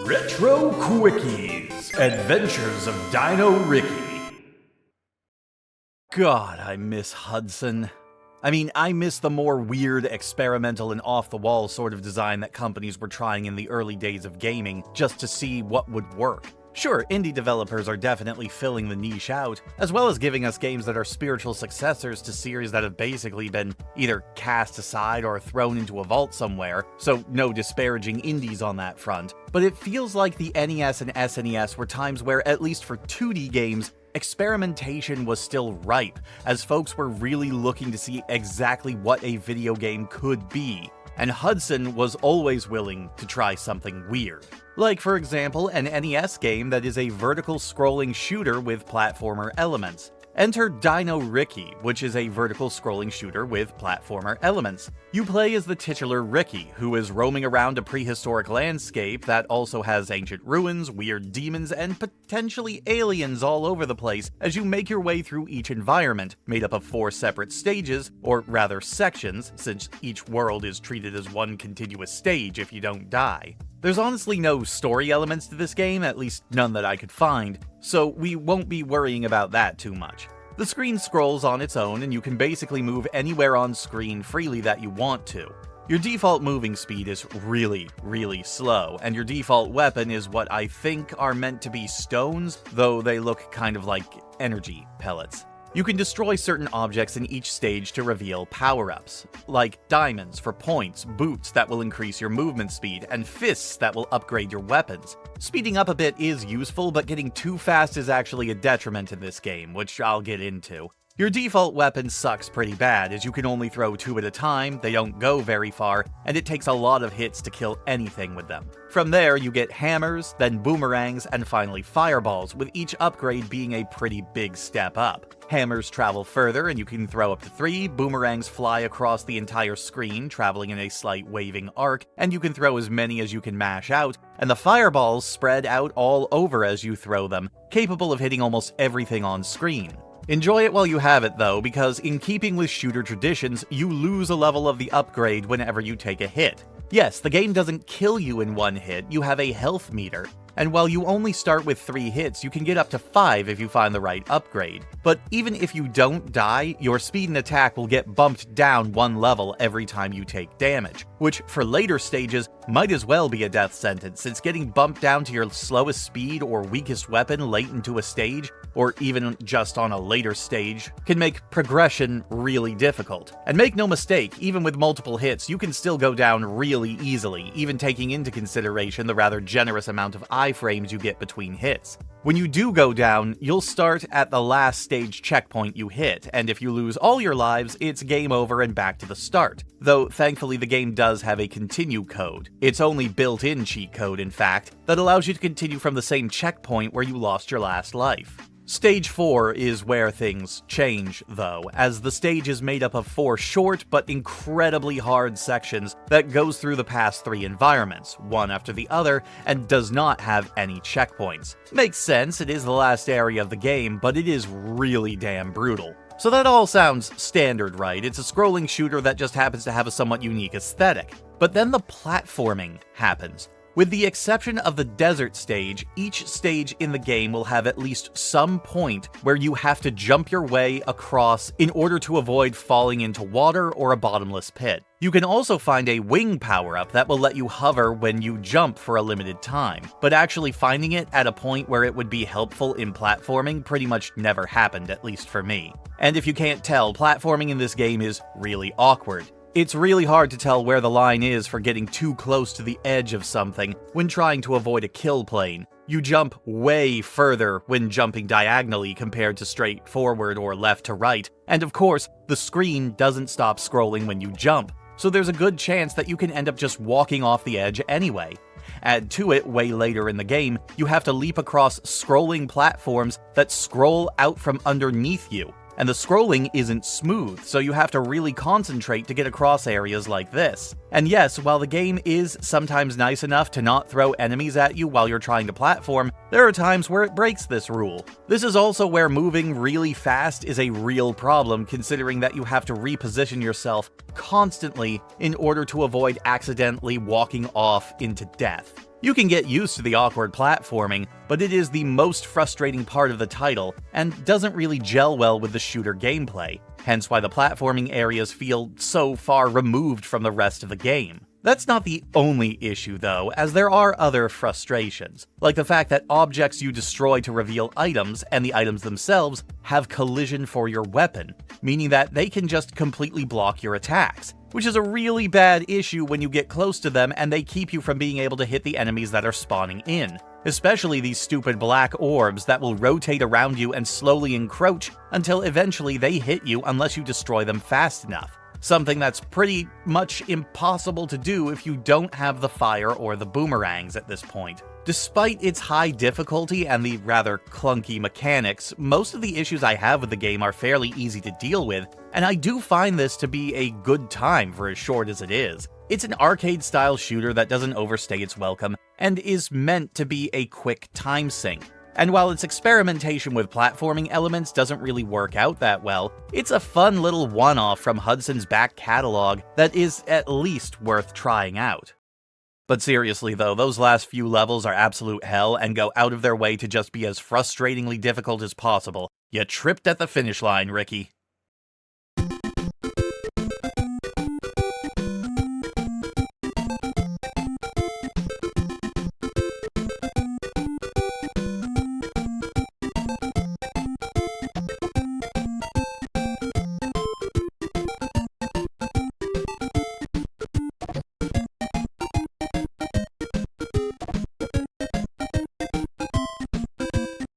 Retro Quickies, Adventures of Dino Riki. God, I miss Hudson. I miss the more weird, experimental, and off-the-wall sort of design that companies were trying in the early days of gaming, just to see what would work. Sure, indie developers are definitely filling the niche out, as well as giving us games that are spiritual successors to series that have basically been either cast aside or thrown into a vault somewhere, so no disparaging indies on that front. But it feels like the NES and SNES were times where, at least for 2D games, experimentation was still ripe, as folks were really looking to see exactly what a video game could be. And Hudson was always willing to try something weird. Like, for example, an NES game that is a vertical scrolling shooter with platformer elements. Enter Dino Riki, which is a vertical scrolling shooter with platformer elements. You play as the titular Riki, who is roaming around a prehistoric landscape that also has ancient ruins, weird demons, and potentially aliens all over the place as you make your way through each environment, made up of 4 separate stages, or rather sections, since each world is treated as one continuous stage if you don't die. There's honestly no story elements to this game, at least none that I could find, so we won't be worrying about that too much. The screen scrolls on its own, and you can basically move anywhere on screen freely that you want to. Your default moving speed is really slow, and your default weapon is what I think are meant to be stones, though they look kind of like energy pellets. You can destroy certain objects in each stage to reveal power-ups, like diamonds for points, boots that will increase your movement speed, and fists that will upgrade your weapons. Speeding up a bit is useful, but getting too fast is actually a detriment in this game, which I'll get into. Your default weapon sucks pretty bad, as you can only throw 2 at a time, they don't go very far, and it takes a lot of hits to kill anything with them. From there, you get hammers, then boomerangs, and finally fireballs, with each upgrade being a pretty big step up. Hammers travel further, and you can throw up to 3, boomerangs fly across the entire screen, traveling in a slight waving arc, and you can throw as many as you can mash out, and the fireballs spread out all over as you throw them, capable of hitting almost everything on screen. Enjoy it while you have it though, because in keeping with shooter traditions, you lose a level of the upgrade whenever you take a hit. Yes, the game doesn't kill you in one hit, you have a health meter. And while you only start with 3 hits, you can get up to 5 if you find the right upgrade. But even if you don't die, your speed and attack will get bumped down 1 level every time you take damage, which for later stages might as well be a death sentence, since getting bumped down to your slowest speed or weakest weapon late into a stage, or even just on a later stage, can make progression really difficult. And make no mistake, even with multiple hits, you can still go down really easily, even taking into consideration the rather generous amount of iframes you get between hits. When you do go down, you'll start at the last stage checkpoint you hit, and if you lose all your lives, it's game over and back to the start. Though, thankfully, the game does have a continue code. It's only built-in cheat code, in fact, that allows you to continue from the same checkpoint where you lost your last life. Stage 4 is where things change, though, as the stage is made up of 4 short but incredibly hard sections that goes through the past 3 environments, one after the other, and does not have any checkpoints. Makes sense, it is the last area of the game, but it is really damn brutal. So that all sounds standard, right? It's a scrolling shooter that just happens to have a somewhat unique aesthetic. But then the platforming happens. With the exception of the desert stage, each stage in the game will have at least some point where you have to jump your way across in order to avoid falling into water or a bottomless pit. You can also find a wing power-up that will let you hover when you jump for a limited time, but actually finding it at a point where it would be helpful in platforming pretty much never happened, at least for me. And if you can't tell, platforming in this game is really awkward. It's really hard to tell where the line is for getting too close to the edge of something when trying to avoid a kill plane. You jump way further when jumping diagonally compared to straight forward or left to right, and of course, the screen doesn't stop scrolling when you jump, so there's a good chance that you can end up just walking off the edge anyway. Add to it, way later in the game, you have to leap across scrolling platforms that scroll out from underneath you. And the scrolling isn't smooth, so you have to really concentrate to get across areas like this. And yes, while the game is sometimes nice enough to not throw enemies at you while you're trying to platform, there are times where it breaks this rule. This is also where moving really fast is a real problem, considering that you have to reposition yourself constantly in order to avoid accidentally walking off into death. You can get used to the awkward platforming, but it is the most frustrating part of the title and doesn't really gel well with the shooter gameplay, hence why the platforming areas feel so far removed from the rest of the game. That's not the only issue though, as there are other frustrations, like the fact that objects you destroy to reveal items and the items themselves have collision for your weapon, meaning that they can just completely block your attacks, which is a really bad issue when you get close to them and they keep you from being able to hit the enemies that are spawning in, especially these stupid black orbs that will rotate around you and slowly encroach until eventually they hit you unless you destroy them fast enough. Something that's pretty much impossible to do if you don't have the fire or the boomerangs at this point. Despite its high difficulty and the rather clunky mechanics, most of the issues I have with the game are fairly easy to deal with, and I do find this to be a good time for as short as it is. It's an arcade-style shooter that doesn't overstay its welcome, and is meant to be a quick time sink. And while its experimentation with platforming elements doesn't really work out that well, it's a fun little one-off from Hudson's back catalog that is at least worth trying out. But seriously though, those last few levels are absolute hell and go out of their way to just be as frustratingly difficult as possible. You tripped at the finish line, Riki.